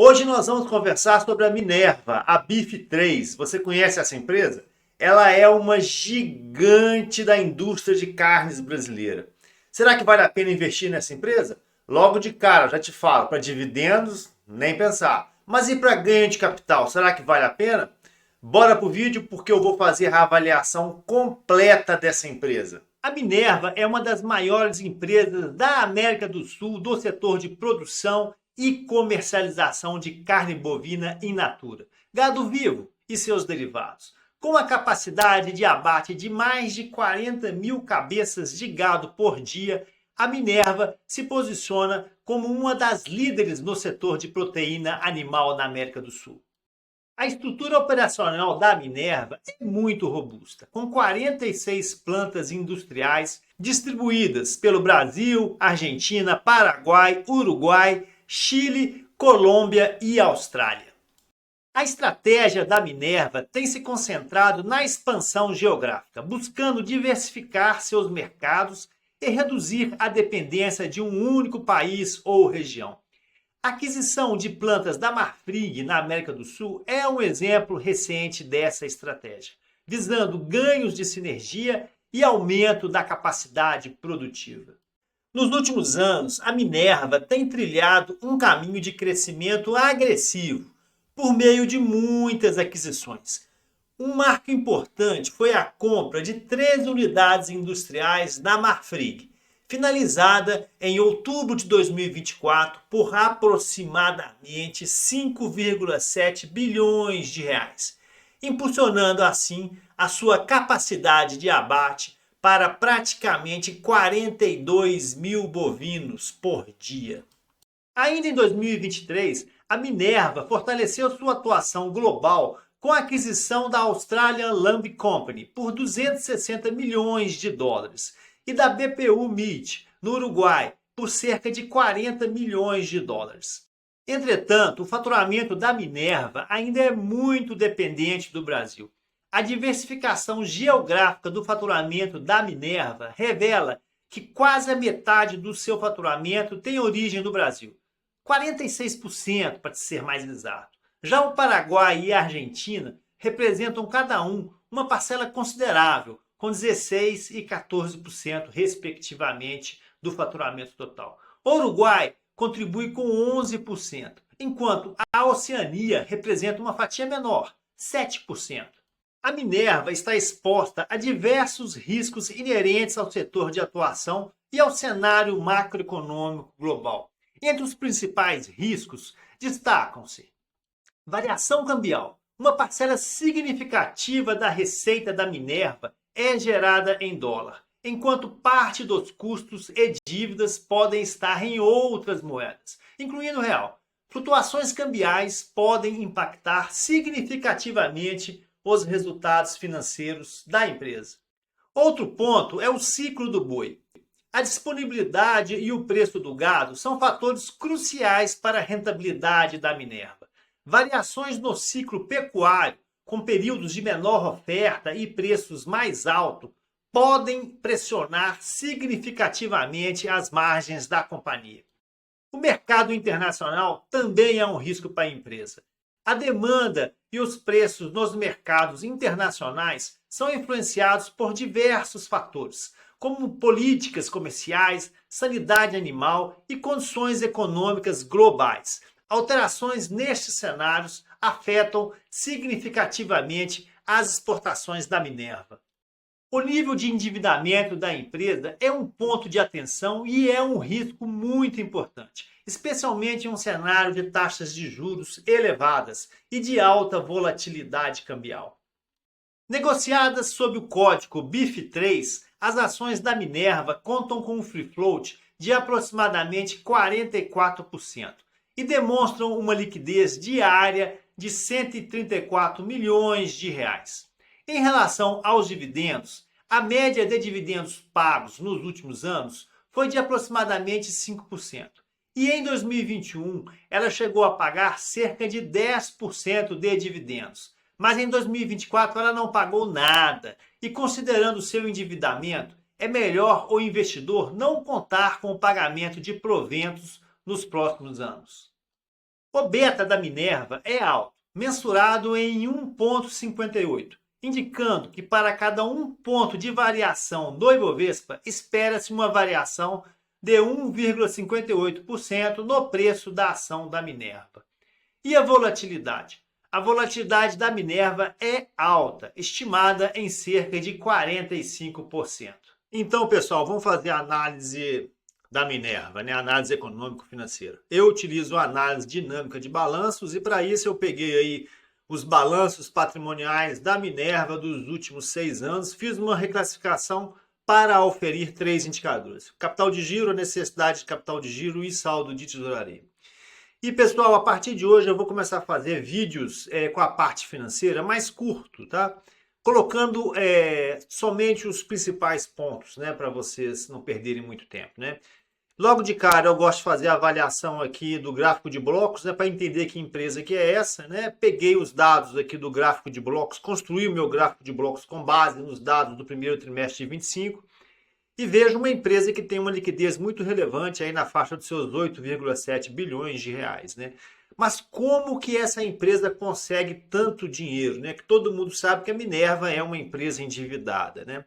Hoje nós vamos conversar sobre a Minerva, a BIF3. Você conhece essa empresa? Ela é uma gigante da indústria de carnes brasileira. Será que vale a pena investir nessa empresa? Logo de cara, já te falo, para dividendos, nem pensar. Mas e para ganho de capital, será que vale a pena? Bora pro vídeo porque eu vou fazer a avaliação completa dessa empresa. A Minerva é uma das maiores empresas da América do Sul do setor de produção e comercialização de carne bovina in natura, gado vivo e seus derivados. Com a capacidade de abate de mais de 40 mil cabeças de gado por dia, a Minerva se posiciona como uma das líderes no setor de proteína animal na América do Sul. A estrutura operacional da Minerva é muito robusta, com 46 plantas industriais distribuídas pelo Brasil, Argentina, Paraguai, Uruguai, Chile, Colômbia e Austrália. A estratégia da Minerva tem se concentrado na expansão geográfica, buscando diversificar seus mercados e reduzir a dependência de um único país ou região. A aquisição de plantas da Marfrig na América do Sul é um exemplo recente dessa estratégia, visando ganhos de sinergia e aumento da capacidade produtiva. Nos últimos anos, a Minerva tem trilhado um caminho de crescimento agressivo por meio de muitas aquisições. Um marco importante foi a compra de 13 unidades industriais da Marfrig, finalizada em outubro de 2024 por aproximadamente 5,7 bilhões de reais, impulsionando assim a sua capacidade de abate para praticamente 42 mil bovinos por dia. Ainda em 2023, a Minerva fortaleceu sua atuação global com a aquisição da Australian Lamb Company por 260 milhões de dólares e da BPU Meat, no Uruguai, por cerca de 40 milhões de dólares. Entretanto, o faturamento da Minerva ainda é muito dependente do Brasil. A diversificação geográfica do faturamento da Minerva revela que quase a metade do seu faturamento tem origem no Brasil. 46%, para ser mais exato. Já o Paraguai e a Argentina representam cada um uma parcela considerável, com 16% e 14%, respectivamente, do faturamento total. O Uruguai contribui com 11%, enquanto a Oceania representa uma fatia menor, 7%. A Minerva está exposta a diversos riscos inerentes ao setor de atuação e ao cenário macroeconômico global. Entre os principais riscos destacam-se variação cambial. Uma parcela significativa da receita da Minerva é gerada em dólar, enquanto parte dos custos e dívidas podem estar em outras moedas, incluindo o real. Flutuações cambiais podem impactar significativamente os resultados financeiros da empresa. Outro ponto é o ciclo do boi. A disponibilidade e o preço do gado são fatores cruciais para a rentabilidade da Minerva. Variações no ciclo pecuário, com períodos de menor oferta e preços mais altos, podem pressionar significativamente as margens da companhia. O mercado internacional também é um risco para a empresa. A demanda e os preços nos mercados internacionais são influenciados por diversos fatores, como políticas comerciais, sanidade animal e condições econômicas globais. Alterações nestes cenários afetam significativamente as exportações da Minerva. O nível de endividamento da empresa é um ponto de atenção e é um risco muito importante, especialmente em um cenário de taxas de juros elevadas e de alta volatilidade cambial. Negociadas sob o código BIF3, as ações da Minerva contam com um free float de aproximadamente 44% e demonstram uma liquidez diária de 134 milhões de reais. Em relação aos dividendos, a média de dividendos pagos nos últimos anos foi de aproximadamente 5%. E em 2021, ela chegou a pagar cerca de 10% de dividendos. Mas em 2024 ela não pagou nada. E considerando seu endividamento, é melhor o investidor não contar com o pagamento de proventos nos próximos anos. O beta da Minerva é alto, mensurado em 1,58, indicando que para cada 1 ponto de variação do Ibovespa, espera-se uma variação de 1,58% no preço da ação da Minerva. E a volatilidade? A volatilidade da Minerva é alta, estimada em cerca de 45%. Então, pessoal, vamos fazer a análise da Minerva, né? Análise econômico-financeira. Eu utilizo a análise dinâmica de balanços e para isso eu peguei aí os balanços patrimoniais da Minerva dos últimos 6 anos, fiz uma reclassificação para auferir 3 indicadores: capital de giro, necessidade de capital de giro e saldo de tesouraria. E pessoal, a partir de hoje eu vou começar a fazer vídeos com a parte financeira mais curto, tá? Colocando somente os principais pontos, né, para vocês não perderem muito tempo, né? Logo de cara eu gosto de fazer a avaliação aqui do gráfico de blocos, né, para entender que empresa que é essa, né? Peguei os dados aqui do gráfico de blocos, construí o meu gráfico de blocos com base nos dados do primeiro trimestre de 25 e vejo uma empresa que tem uma liquidez muito relevante aí na faixa dos seus 8,7 bilhões de reais, né? Mas como que essa empresa consegue tanto dinheiro, né? Que todo mundo sabe que a Minerva é uma empresa endividada, né?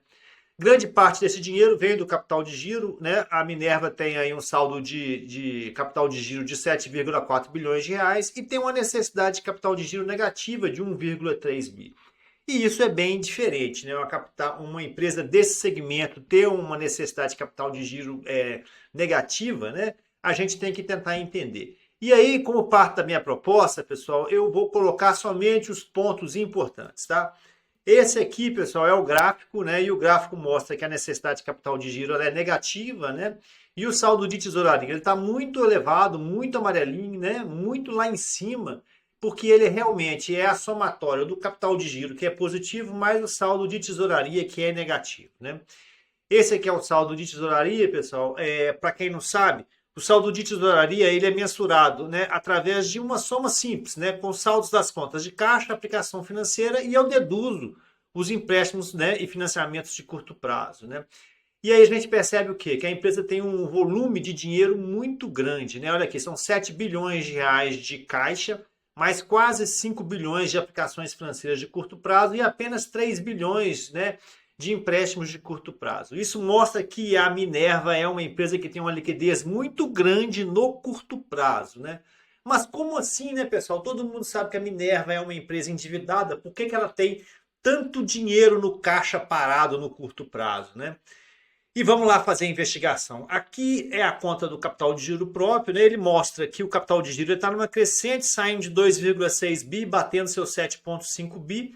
Grande parte desse dinheiro vem do capital de giro, né? A Minerva tem aí um saldo de capital de giro de 7,4 bilhões de reais e tem uma necessidade de capital de giro negativa de 1,3 bi. E isso é bem diferente, né? Uma empresa desse segmento ter uma necessidade de capital de giro negativa, né? A gente tem que tentar entender. E aí, como parte da minha proposta, pessoal, eu vou colocar somente os pontos importantes, tá? Esse aqui, pessoal, é o gráfico, né? E o gráfico mostra que a necessidade de capital de giro ela é negativa, né? E o saldo de tesouraria ele está muito elevado, muito amarelinho, né? Muito lá em cima, porque ele realmente é a somatória do capital de giro, que é positivo, mais o saldo de tesouraria, que é negativo, né? Esse aqui é o saldo de tesouraria, pessoal. Para quem não sabe, o saldo de tesouraria ele é mensurado, né, através de uma soma simples, né, com saldos das contas de caixa, aplicação financeira, e eu deduzo os empréstimos, né, e financiamentos de curto prazo, né? E aí a gente percebe o quê? Que a empresa tem um volume de dinheiro muito grande, né? Olha aqui, são 7 bilhões de reais de caixa, mais quase 5 bilhões de aplicações financeiras de curto prazo e apenas 3 bilhões, né, de empréstimos de curto prazo. Isso mostra que a Minerva é uma empresa que tem uma liquidez muito grande no curto prazo, né? Mas como assim, né, pessoal? Todo mundo sabe que a Minerva é uma empresa endividada, por que ela tem tanto dinheiro no caixa parado no curto prazo, né? E vamos lá fazer a investigação. Aqui é a conta do capital de giro próprio, né? Ele mostra que o capital de giro está numa crescente, saindo de 2,6 bi, batendo seus 7,5 bi.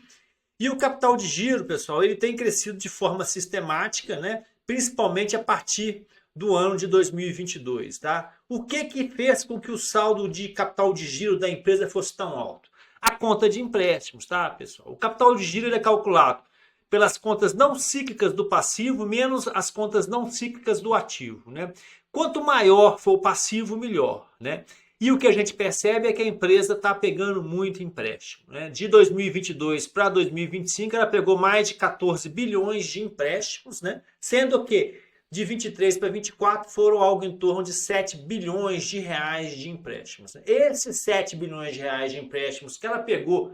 E o capital de giro, pessoal, ele tem crescido de forma sistemática, né? Principalmente a partir do ano de 2022, tá? O que fez com que o saldo de capital de giro da empresa fosse tão alto? A conta de empréstimos, tá, pessoal? O capital de giro ele é calculado pelas contas não cíclicas do passivo menos as contas não cíclicas do ativo, né? Quanto maior for o passivo, melhor, né? E o que a gente percebe é que a empresa está pegando muito empréstimo, né? De 2022 para 2025, ela pegou mais de 14 bilhões de empréstimos, né? Sendo que de 23 para 24 foram algo em torno de 7 bilhões de reais de empréstimos. Esses 7 bilhões de reais de empréstimos que ela pegou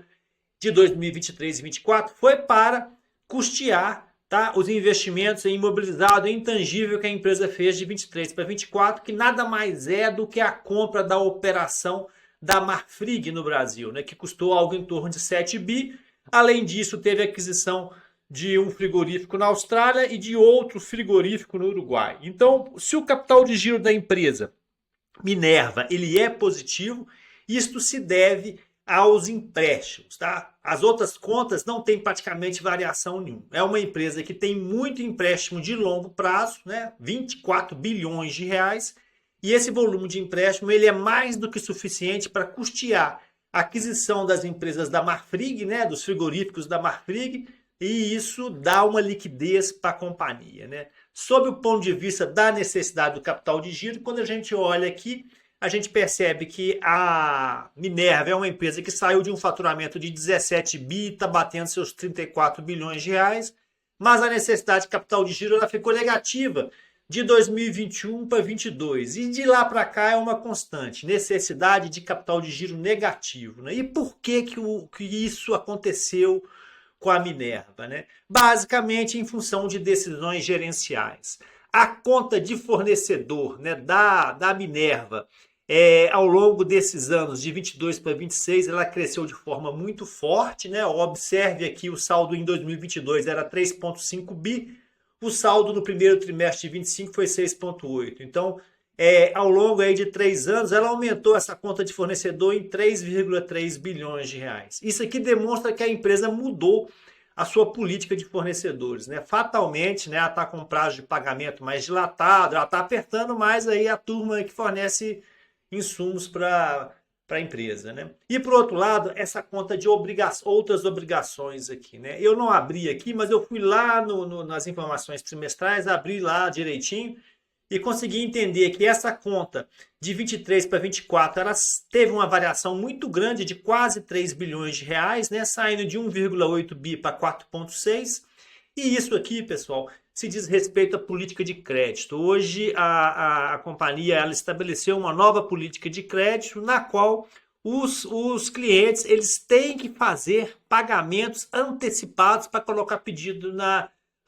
de 2023 e 2024 foi para custear, tá, os investimentos em imobilizado e intangível que a empresa fez de 23 para 24, que nada mais é do que a compra da operação da Marfrig no Brasil, né, que custou algo em torno de 7 bi. Além disso, teve a aquisição de um frigorífico na Austrália e de outro frigorífico no Uruguai. Então, se o capital de giro da empresa Minerva ele é positivo, isto se deve aos empréstimos, tá? As outras contas não tem praticamente variação nenhuma. É uma empresa que tem muito empréstimo de longo prazo, né? 24 bilhões de reais, e esse volume de empréstimo ele é mais do que suficiente para custear a aquisição das empresas da Marfrig, né? Dos frigoríficos da Marfrig, e isso dá uma liquidez para a companhia, né? Sob o ponto de vista da necessidade do capital de giro, quando a gente olha aqui, a gente percebe que a Minerva é uma empresa que saiu de um faturamento de 17 bi, está batendo seus 34 bilhões de reais, mas a necessidade de capital de giro ela ficou negativa de 2021 para 22. E de lá para cá é uma constante, necessidade de capital de giro negativo, né? E por que isso aconteceu com a Minerva, né? Basicamente em função de decisões gerenciais. A conta de fornecedor, né, da Minerva, ao longo desses anos, de 22 para 26, ela cresceu de forma muito forte, né? Observe aqui o saldo em 2022 era 3,5 bi, o saldo no primeiro trimestre de 25 foi 6,8. Então, ao longo aí de 3 anos, ela aumentou essa conta de fornecedor em 3,3 bilhões de reais. Isso aqui demonstra que a empresa mudou a sua política de fornecedores, né? Fatalmente, né, ela está com prazo de pagamento mais dilatado, ela está apertando mais aí a turma que fornece insumos para a empresa, né? E por outro lado, essa conta de outras obrigações aqui, né? Eu não abri aqui, mas eu fui lá nas informações trimestrais, abri lá direitinho e consegui entender que essa conta de 23 para 24, ela teve uma variação muito grande de quase 3 bilhões de reais, né? Saindo de 1,8 bi para 4,6. E isso aqui, pessoal, se diz respeito à política de crédito. Hoje a companhia ela estabeleceu uma nova política de crédito na qual os clientes eles têm que fazer pagamentos antecipados para colocar pedido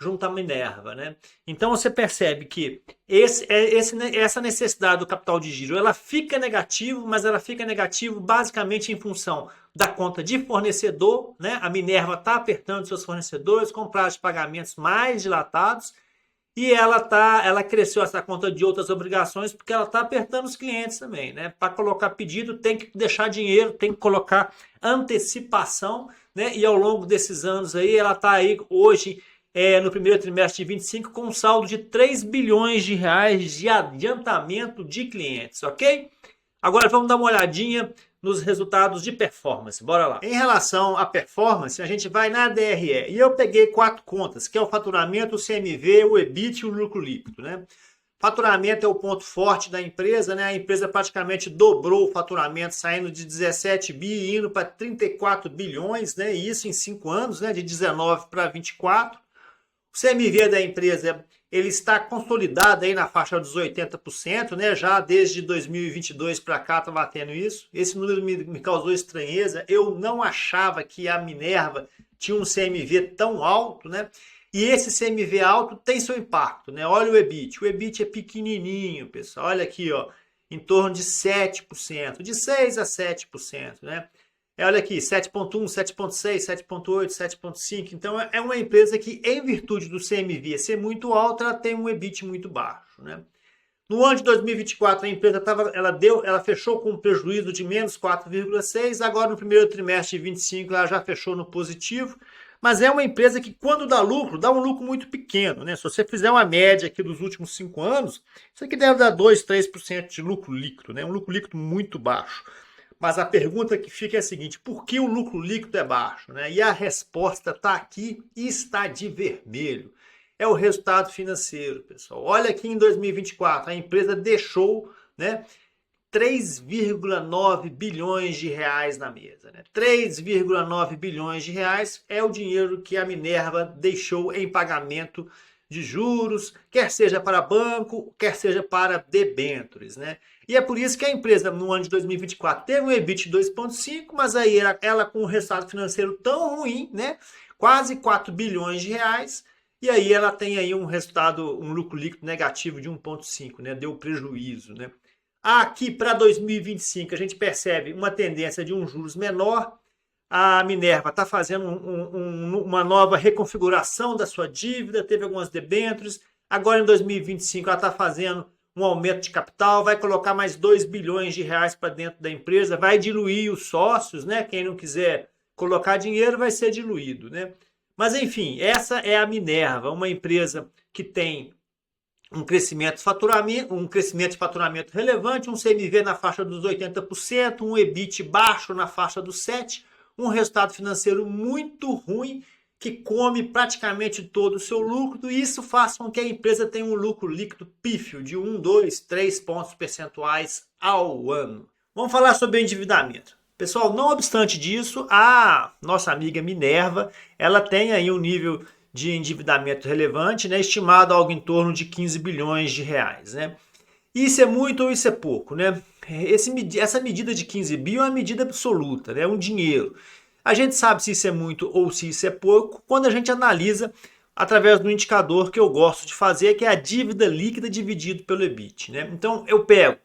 junto à Minerva, né? Então você percebe que essa necessidade do capital de giro ela fica negativo, mas ela fica negativo basicamente em função da conta de fornecedor, né? A Minerva está apertando seus fornecedores com prazos de pagamentos mais dilatados e ela cresceu essa conta de outras obrigações porque ela está apertando os clientes também, né? Para colocar pedido tem que deixar dinheiro, tem que colocar antecipação, né? E ao longo desses anos aí ela está aí hoje no primeiro trimestre de 25 com um saldo de 3 bilhões de reais de adiantamento de clientes, ok? Agora vamos dar uma olhadinha nos resultados de performance. Bora lá. Em relação à performance, a gente vai na DRE. E eu peguei 4 contas, que é o faturamento, o CMV, o EBIT e o lucro líquido, né? Faturamento é o ponto forte da empresa, né? A empresa praticamente dobrou o faturamento, saindo de 17 bi e indo para 34 bilhões, né? E isso em 5 anos, né? De 19 para 24. O CMV da empresa ele está consolidado aí na faixa dos 80%, né? Já desde 2022 para cá está batendo isso. Esse número me causou estranheza. Eu não achava que a Minerva tinha um CMV tão alto, né? E esse CMV alto tem seu impacto, né? Olha o EBIT. O EBIT é pequenininho, pessoal. Olha aqui, ó, em torno de 7%, de 6 a 7%, né? Olha aqui, 7,1, 7,6, 7,8, 7,5. Então é uma empresa que, em virtude do CMV ser muito alto, ela tem um EBIT muito baixo, né? No ano de 2024, a empresa ela fechou com um prejuízo de menos 4,6. Agora, no primeiro trimestre de 25, ela já fechou no positivo. Mas é uma empresa que, quando dá lucro, dá um lucro muito pequeno, né? Se você fizer uma média aqui dos últimos 5 anos, isso aqui deve dar 2, 3% de lucro líquido, né? Um lucro líquido muito baixo. Mas a pergunta que fica é a seguinte: por que o lucro líquido é baixo, né? E a resposta está aqui e está de vermelho. É o resultado financeiro, pessoal. Olha aqui em 2024, a empresa deixou, né, 3,9 bilhões de reais na mesa, né? 3,9 bilhões de reais é o dinheiro que a Minerva deixou em pagamento de juros, quer seja para banco, quer seja para debêntures, né? E é por isso que a empresa, no ano de 2024, teve um EBIT de 2,5, mas aí ela com um resultado financeiro tão ruim, né? Quase 4 bilhões de reais, e aí ela tem aí um resultado, um lucro líquido negativo de 1,5, né? Deu prejuízo, né? Aqui para 2025 a gente percebe uma tendência de um juros menor. A Minerva está fazendo uma nova reconfiguração da sua dívida, teve algumas debêntures. Agora em 2025 ela está fazendo um aumento de capital, vai colocar mais 2 bilhões de reais para dentro da empresa, vai diluir os sócios, né? Quem não quiser colocar dinheiro vai ser diluído, né? Mas enfim, essa é a Minerva, uma empresa que tem um crescimento de faturamento relevante, um CMV na faixa dos 80%, um EBIT baixo na faixa dos 7%, um resultado financeiro muito ruim, que come praticamente todo o seu lucro, e isso faz com que a empresa tenha um lucro líquido pífio de 1, 2, 3 pontos percentuais ao ano. Vamos falar sobre endividamento. Pessoal, não obstante disso, a nossa amiga Minerva, ela tem aí um nível de endividamento relevante, né, estimado a algo em torno de 15 bilhões de reais. Né? Isso é muito ou isso é pouco? Né? Essa medida de 15 bi é uma medida absoluta, né, é um dinheiro. A gente sabe se isso é muito ou se isso é pouco quando a gente analisa através do indicador que eu gosto de fazer, que é a dívida líquida dividido pelo EBIT. Né? Então eu pego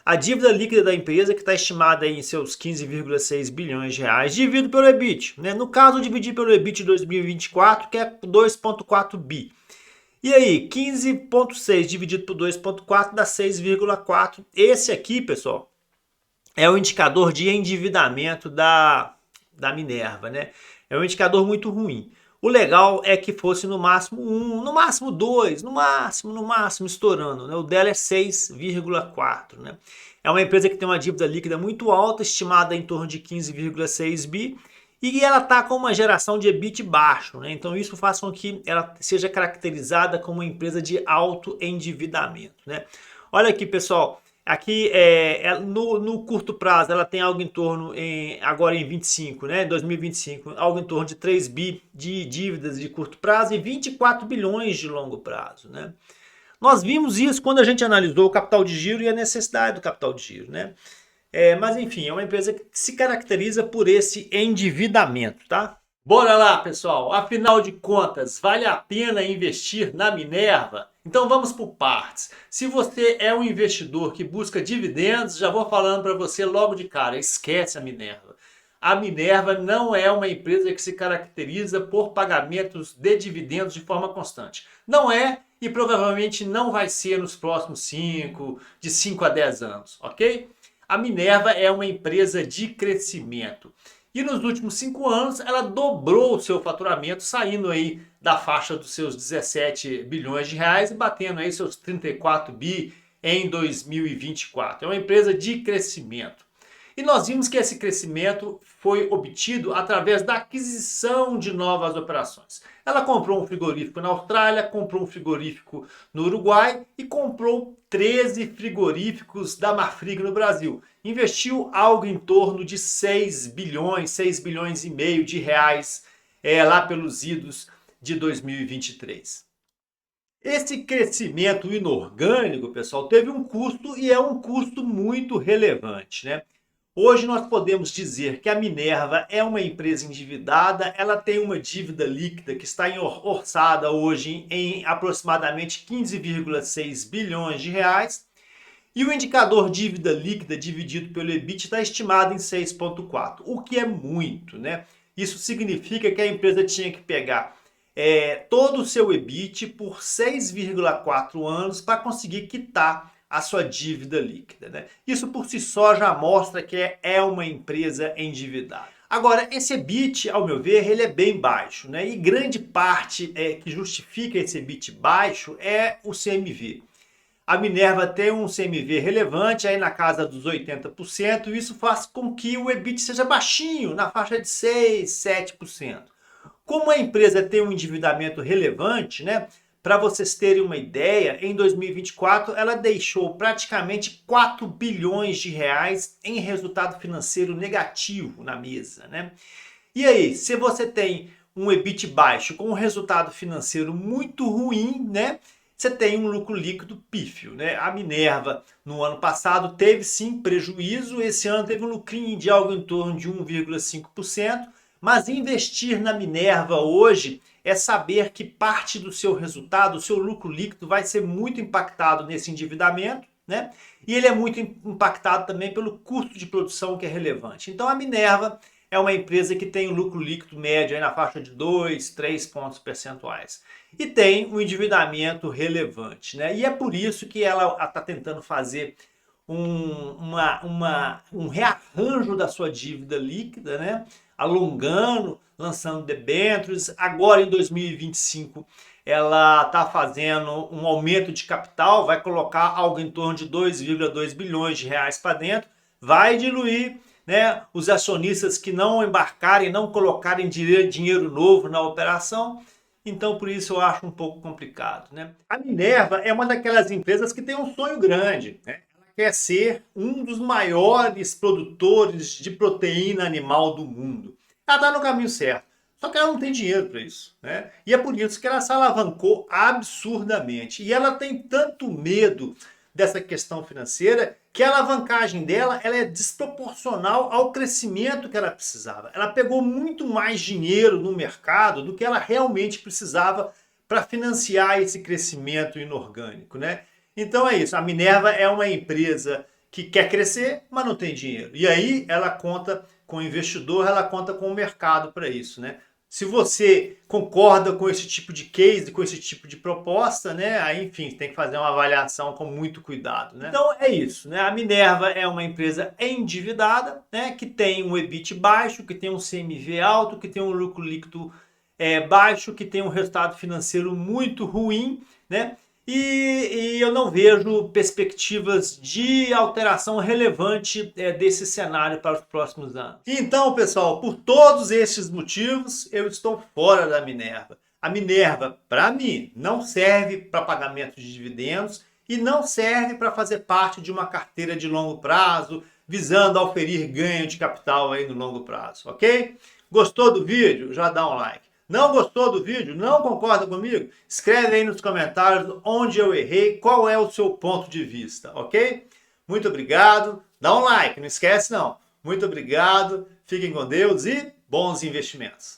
a dívida líquida da empresa, que está estimada em seus 15,6 bilhões de reais, dividido pelo EBIT. Né? No caso, eu dividi pelo EBIT de 2024, que é 2,4 bi. E aí, 15,6 dividido por 2,4 dá 6,4. Esse aqui, pessoal, é o indicador de endividamento da Minerva. Né? É um indicador muito ruim. O legal é que fosse no máximo 1, no máximo 2, no máximo estourando. Né? O dela é 6,4. Né? É uma empresa que tem uma dívida líquida muito alta, estimada em torno de 15,6 bi, e ela está com uma geração de EBIT baixo. Né? Então isso faz com que ela seja caracterizada como uma empresa de alto endividamento. Né? Olha aqui, pessoal. Aqui no curto prazo ela tem algo em torno, agora em 25, né, 2025, algo em torno de 3 bi de dívidas de curto prazo e 24 bilhões de longo prazo. Né? Nós vimos isso quando a gente analisou o capital de giro e a necessidade do capital de giro. Né? Mas enfim, é uma empresa que se caracteriza por esse endividamento. Tá? Bora lá, pessoal! Afinal de contas, vale a pena investir na Minerva? Então vamos por partes. Se você é um investidor que busca dividendos, já vou falando para você logo de cara, esquece a Minerva. A Minerva não é uma empresa que se caracteriza por pagamentos de dividendos de forma constante. Não é e provavelmente não vai ser nos próximos 5 a 10 anos, ok? A Minerva é uma empresa de crescimento. E nos últimos 5 anos ela dobrou o seu faturamento, saindo aí da faixa dos seus 17 bilhões de reais e batendo aí seus 34 bi em 2024. É uma empresa de crescimento. E nós vimos que esse crescimento foi obtido através da aquisição de novas operações. Ela comprou um frigorífico na Austrália, comprou um frigorífico no Uruguai e comprou 13 frigoríficos da Marfrig no Brasil. Investiu algo em torno de 6 bilhões e meio de reais lá pelos idos de 2023. Esse crescimento inorgânico, pessoal, teve um custo e é um custo muito relevante, né? Hoje nós podemos dizer que a Minerva é uma empresa endividada, ela tem uma dívida líquida que está orçada hoje em aproximadamente 15,6 bilhões de reais e o indicador dívida líquida dividido pelo EBIT está estimado em 6,4, o que é muito, né? Isso significa que a empresa tinha que pegar todo o seu EBIT por 6,4 anos para conseguir quitar a sua dívida líquida. Né? Isso por si só já mostra que é uma empresa endividada. Agora, esse EBIT, ao meu ver, ele é bem baixo. Né? E grande parte que justifica esse EBIT baixo é o CMV. A Minerva tem um CMV relevante, aí na casa dos 80%, e isso faz com que o EBIT seja baixinho, na faixa de 6, 7%. Como a empresa tem um endividamento relevante, né? Para vocês terem uma ideia, em 2024 ela deixou praticamente 4 bilhões de reais em resultado financeiro negativo na mesa. Né? E aí, se você tem um EBIT baixo com um resultado financeiro muito ruim, né? Você tem um lucro líquido pífio. Né? A Minerva, no ano passado, teve sim prejuízo, esse ano teve um lucrinho de algo em torno de 1,5%, mas investir na Minerva hoje é saber que parte do seu resultado, o seu lucro líquido, vai ser muito impactado nesse endividamento, né? E ele é muito impactado também pelo custo de produção que é relevante. Então a Minerva é uma empresa que tem um lucro líquido médio aí na faixa de 2, 3 pontos percentuais. E tem um endividamento relevante, né? E é por isso que ela está tentando fazer um rearranjo da sua dívida líquida, né? Alongando, lançando debêntures. Agora em 2025 ela está fazendo um aumento de capital, vai colocar algo em torno de 2,2 bilhões de reais para dentro, vai diluir, né, os acionistas que não embarcarem, não colocarem dinheiro novo na operação. Então, por isso eu acho um pouco complicado. Né? A Minerva é uma daquelas empresas que tem um sonho grande. Né? Ela quer ser um dos maiores produtores de proteína animal do mundo. Ela está no caminho certo. Só que ela não tem dinheiro para isso, né? E é por isso que ela se alavancou absurdamente. E ela tem tanto medo dessa questão financeira que a alavancagem dela ela é desproporcional ao crescimento que ela precisava. Ela pegou muito mais dinheiro no mercado do que ela realmente precisava para financiar esse crescimento inorgânico, né? Então é isso. A Minerva é uma empresa que quer crescer, mas não tem dinheiro. E aí ela conta com o investidor, ela conta com o mercado para isso, né? Se você concorda com esse tipo de case, com esse tipo de proposta, né? Aí, enfim, tem que fazer uma avaliação com muito cuidado, né? Então é isso, né? A Minerva é uma empresa endividada, né? Que tem um EBIT baixo, que tem um CMV alto, que tem um lucro líquido baixo, que tem um resultado financeiro muito ruim, né? E eu não vejo perspectivas de alteração relevante desse cenário para os próximos anos. Então, pessoal, por todos esses motivos, eu estou fora da Minerva. A Minerva, para mim, não serve para pagamento de dividendos e não serve para fazer parte de uma carteira de longo prazo, visando oferir ganho de capital aí no longo prazo, ok? Gostou do vídeo? Já dá um like. Não gostou do vídeo? Não concorda comigo? Escreve aí nos comentários onde eu errei, qual é o seu ponto de vista, ok? Muito obrigado. Dá um like, não esquece não. Muito obrigado, fiquem com Deus e bons investimentos.